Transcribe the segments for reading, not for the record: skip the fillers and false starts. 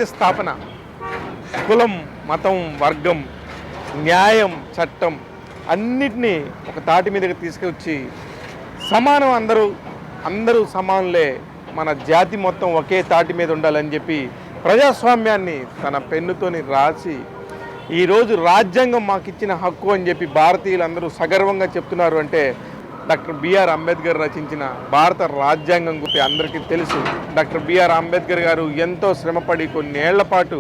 సమాజ స్థాపన, కులం, మతం, వర్గం, న్యాయం, చట్టం అన్నిటినీ ఒక తాటి మీదకి తీసుకొచ్చి సమానం, అందరూ సమానులే, మన జాతి మొత్తం ఒకే తాటి మీద ఉండాలని చెప్పి ప్రజాస్వామ్యాన్ని తన పెన్నుతోని రాసి ఈరోజు రాజ్యాంగం మాకు ఇచ్చిన హక్కు అని చెప్పి భారతీయులందరూ సగర్వంగా చెప్తున్నారు అంటే డాక్టర్ బిఆర్ అంబేద్కర్ రచించిన భారత రాజ్యాంగం గురించి అందరికీ తెలుసు. డాక్టర్ బిఆర్ అంబేద్కర్ గారు ఎంతో శ్రమపడి కొన్నేళ్ల పాటు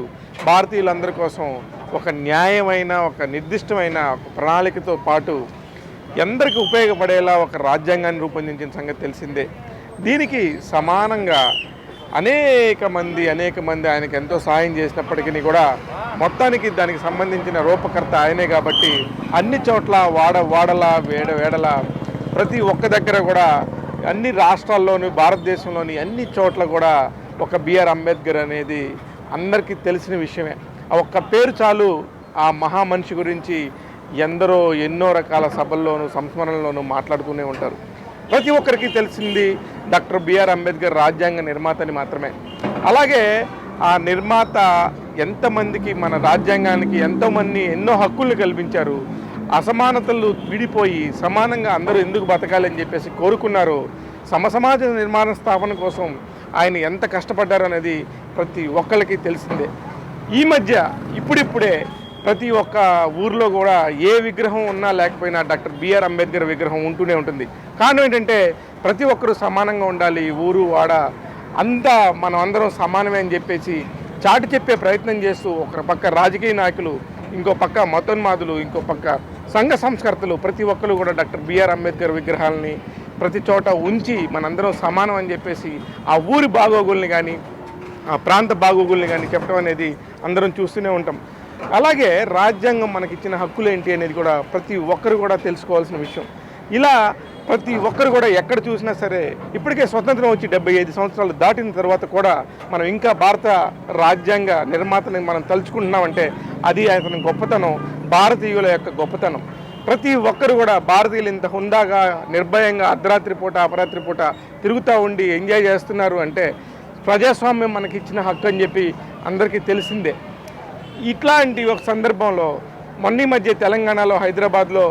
భారతీయులందరి కోసం ఒక న్యాయమైన, ఒక నిర్దిష్టమైన ప్రణాళికతో పాటు ఎందరికీ ఉపయోగపడేలా ఒక రాజ్యాంగాన్ని రూపొందించిన సంగతి తెలిసిందే. దీనికి సమానంగా అనేక మంది ఆయనకు ఎంతో సాయం చేసినప్పటికీ కూడా మొత్తానికి దానికి సంబంధించిన రూపకర్త ఆయనే కాబట్టి అన్ని చోట్ల వాడలా వేడలా ప్రతి ఒక్క దగ్గర కూడా అన్ని రాష్ట్రాల్లోనూ భారతదేశంలోని అన్ని చోట్ల కూడా ఒక బిఆర్ అంబేద్కర్ అనేది అందరికీ తెలిసిన విషయమే. ఆ ఒక్క పేరు చాలు ఆ మహామనిషి గురించి ఎందరో ఎన్నో రకాల సభల్లోనూ సంస్మరణలోనూ మాట్లాడుతూనే ఉంటారు. ప్రతి ఒక్కరికి తెలిసింది డాక్టర్ బిఆర్ అంబేద్కర్ రాజ్యాంగ నిర్మాతని మాత్రమే. అలాగే ఆ నిర్మాత ఎంతమందికి, మన రాజ్యాంగానికి ఎంతోమంది ఎన్నో హక్కుల్ని కల్పించారు. అసమానతలు విడిపోయి సమానంగా అందరూ ఎందుకు బతకాలని చెప్పేసి కోరుకున్నారు. సమసమాజ నిర్మాణ స్థాపన కోసం ఆయన ఎంత కష్టపడ్డారు అనేది ప్రతి ఒక్కరికి తెలిసిందే. ఈ మధ్య ఇప్పుడిప్పుడే ప్రతి ఒక్క ఊర్లో కూడా ఏ విగ్రహం ఉన్నా లేకపోయినా డాక్టర్ బిఆర్ అంబేద్కర్ విగ్రహం ఉంటూనే ఉంటుంది. కారణం ఏంటంటే ప్రతి ఒక్కరూ సమానంగా ఉండాలి, ఊరు వాడ అంతా మనం అందరం సమానమే అని చెప్పేసి చాటి చెప్పే ప్రయత్నం చేస్తూ ఒక పక్క రాజకీయ నాయకులు, ఇంకో పక్క మతోన్మాదులు, ఇంకో పక్క సంఘ సంస్కర్తలు ప్రతి ఒక్కరు కూడా డాక్టర్ బిఆర్ అంబేద్కర్ విగ్రహాలని ప్రతి చోట ఉంచి మనందరం సమానం అని చెప్పేసి ఆ ఊరి బాగోగుల్ని కానీ ఆ ప్రాంత బాగోగుల్ని కానీ చెప్పడం అనేది అందరం చూస్తూనే ఉంటాం. అలాగే రాజ్యాంగం మనకిచ్చిన హక్కులు ఏంటి అనేది కూడా ప్రతి ఒక్కరు కూడా తెలుసుకోవాల్సిన విషయం. ఇలా ప్రతి ఒక్కరు కూడా ఎక్కడ చూసినా సరే ఇప్పటికే స్వతంత్రం వచ్చి 75 సంవత్సరాలు దాటిన తర్వాత కూడా మనం ఇంకా భారత రాజ్యాంగ నిర్మాతని మనం తలుచుకుంటున్నామంటే అది అతని గొప్పతనం, భారతీయుల యొక్క గొప్పతనం. ప్రతి ఒక్కరు కూడా భారతీయులు ఇంత హుందాగా నిర్భయంగా అర్ధరాత్రి పూట అపరాత్రి పూట తిరుగుతూ ఉండి ఎంజాయ్ చేస్తున్నారు అంటే ప్రజాస్వామ్యం మనకి ఇచ్చిన హక్కు అని చెప్పి అందరికీ తెలిసిందే. ఇట్లాంటి ఒక సందర్భంలో మొన్న మధ్య తెలంగాణలో హైదరాబాద్లో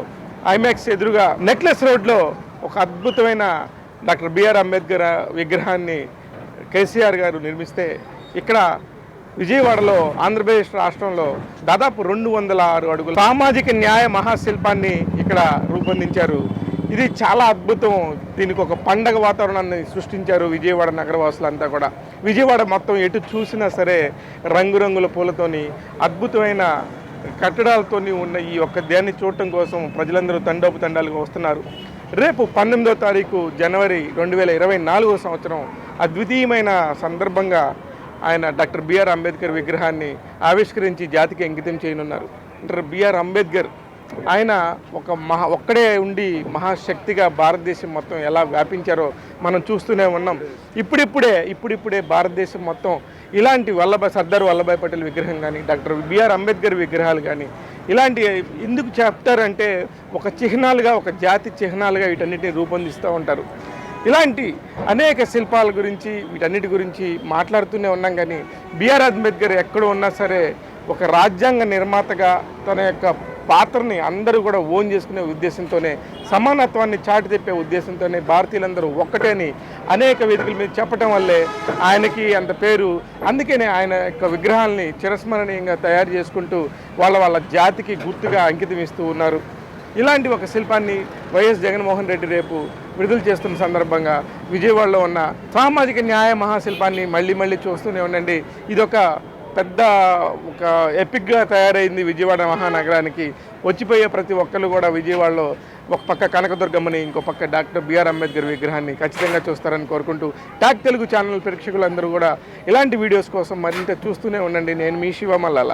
ఐమాక్స్ ఎదురుగా నెక్లెస్ రోడ్లో ఒక అద్భుతమైన డాక్టర్ బిఆర్ అంబేద్కర్ విగ్రహాన్ని కేసీఆర్ గారు నిర్మిస్తే ఇక్కడ విజయవాడలో ఆంధ్రప్రదేశ్ రాష్ట్రంలో దాదాపు 206 అడుగుల సామాజిక న్యాయ మహాశిల్పాన్ని ఇక్కడ రూపొందించారు. ఇది చాలా అద్భుతం. దీనికి ఒక పండగ వాతావరణాన్ని సృష్టించారు విజయవాడ నగరవాసులంతా కూడా. విజయవాడ మొత్తం ఎటు చూసినా సరే రంగురంగుల పూలతోని అద్భుతమైన కట్టడాలతోని ఉన్న ఈ ఒక్క దాన్ని చూడటం కోసం ప్రజలందరూ తండోపతండాలుగా వస్తున్నారు. రేపు 19వ తారీఖు జనవరి 2024 సంవత్సరం అద్వితీయమైన సందర్భంగా ఆయన డాక్టర్ బిఆర్ అంబేద్కర్ విగ్రహాన్ని ఆవిష్కరించి జాతికి అంకితం చేయనున్నారు. డాక్టర్ బిఆర్ అంబేద్కర్ ఆయన ఒక్కడే ఉండి మహాశక్తిగా భారతదేశం మొత్తం ఎలా వ్యాపించారో మనం చూస్తూనే ఉన్నాం. ఇప్పుడిప్పుడే భారతదేశం మొత్తం ఇలాంటి సర్దార్ వల్లభాయ్ పటేల్ విగ్రహం కానీ డాక్టర్ బిఆర్ అంబేద్కర్ విగ్రహాలు కానీ ఇలాంటి ఎందుకు చెప్తారంటే ఒక చిహ్నాలుగా, ఒక జాతి చిహ్నాలుగా వీటన్నిటిని రూపొందిస్తూ ఉంటారు. ఇలాంటి అనేక శిల్పాల గురించి వీటన్నిటి గురించి మాట్లాడుతూనే ఉన్నాం. కానీ బిఆర్ అంబేద్కర్ ఎక్కడ ఉన్నా సరే ఒక రాజ్యాంగ నిర్మాతగా తన యొక్క పాత్రని అందరూ కూడా ఓన్ చేసుకునే ఉద్దేశంతోనే, సమానత్వాన్ని చాటి తెప్పే ఉద్దేశంతోనే భారతీయులందరూ ఒక్కటేని అనేక వేదికల మీద చెప్పడం వల్లే ఆయనకి అంత పేరు. అందుకనే ఆయన యొక్క విగ్రహాలని చిరస్మరణీయంగా తయారు చేసుకుంటూ వాళ్ళ జాతికి గుర్తుగా అంకితం ఇస్తూ ఉన్నారు. ఇలాంటి ఒక శిల్పాన్ని వైఎస్ జగన్మోహన్ రెడ్డి రేపు విడుదల చేస్తున్న సందర్భంగా విజయవాడలో ఉన్న సామాజిక న్యాయ మహాశిల్పాన్ని మళ్ళీ చూస్తూనే ఉండండి. ఇదొక పెద్ద ఒక ఎపిక్గా తయారైంది విజయవాడ మహానగరానికి. వచ్చిపోయే ప్రతి ఒక్కరు కూడా విజయవాడలో ఒక పక్క కనకదుర్గమ్మని, ఇంకో పక్క డాక్టర్ బిఆర్ అంబేద్కర్ విగ్రహాన్ని ఖచ్చితంగా చూస్తారని కోరుకుంటూ టాక్ తెలుగు ఛానల్ ప్రేక్షకులందరూ కూడా ఇలాంటి వీడియోస్ కోసం మరింత చూస్తూనే ఉండండి. నేను మీ శివ మల్లాల.